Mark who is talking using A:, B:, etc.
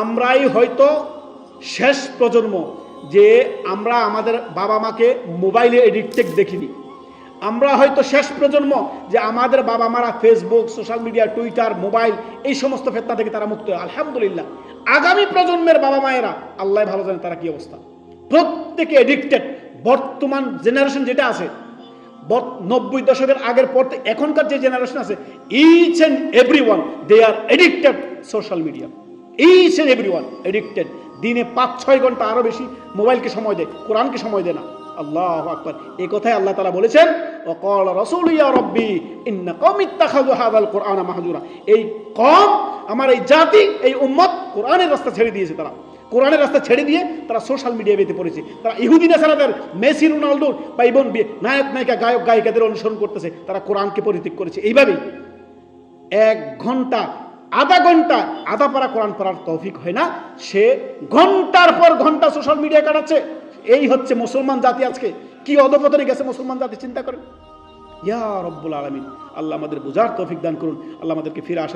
A: আমরাই হয়তো শেষ প্রজন্ম যে আমরা আমাদের বাবা মাকে মোবাইলে এডিক্টেড দেখিনি। আমরা হয়তো শেষ প্রজন্ম যে আমাদের বাবা মারা Facebook, social media, Twitter, mobile এই সমস্ত ফেতনা থেকে তারা মুক্ত। আলহামদুলিল্লাহ, আগামী প্রজন্মের বাবা মায়েরা আল্লাহ ভালো জানে তারা কি অবস্থা। প্রত্যেকে এডিক্টেড। বর্তমান জেনারেশন যেটা আছে, 90 দশকের আগের পর এখনকার যে জেনারেশন আছে, each and everyone they are addicted social media. Each and everyone addicted. দিনে 5-6 ঘন্টা আরো বেশি মোবাইলকে সময় দেয়, কোরআনকে সময় দেয় না। আল্লাহু আকবার। এই কথাই আল্লাহ তাআলা বলেছেন, ওয়াকালা রাসূলু ইয়া রাব্বি ইন্না কওমি ইত্তাখাযু হাযাল কুরআনা মাহজুরা। এই কওম, আমার এই জাতি, এই উম্মত কোরআনের রাস্তা ছেড়ে দিয়েছে। তারা কোরআনের রাস্তা ছেড়ে দিয়ে তারা সোশ্যাল মিডিয়ায় বেঁধে পড়েছে। তারা ইহুদি নাসারাদের, মেসি, রোনাল্ডো বা ইবন নায়ক নায়িকা, গায়ক গায়িকাদের অনুসরণ করতেছে। তারা কোরআনকে পরিত্যাগ করেছে। এইভাবেই 1 ঘন্টা, আধা ঘন্টা, আধা পারা কোরআন পড়ার তৌফিক হয় না, সে ঘন্টার পর ঘন্টা সোশ্যাল মিডিয়া কাটাচ্ছে। এই হচ্ছে মুসলমান জাতি। আজকে কি অধপতনে গেছে মুসলমান জাতি, চিন্তা করেন। ইয়া রব্বুল আলামিন, আল্লাহ আমাদের বুঝার তৌফিক দান করুন। আল্লাহ আমাদেরকে ফিরে আসা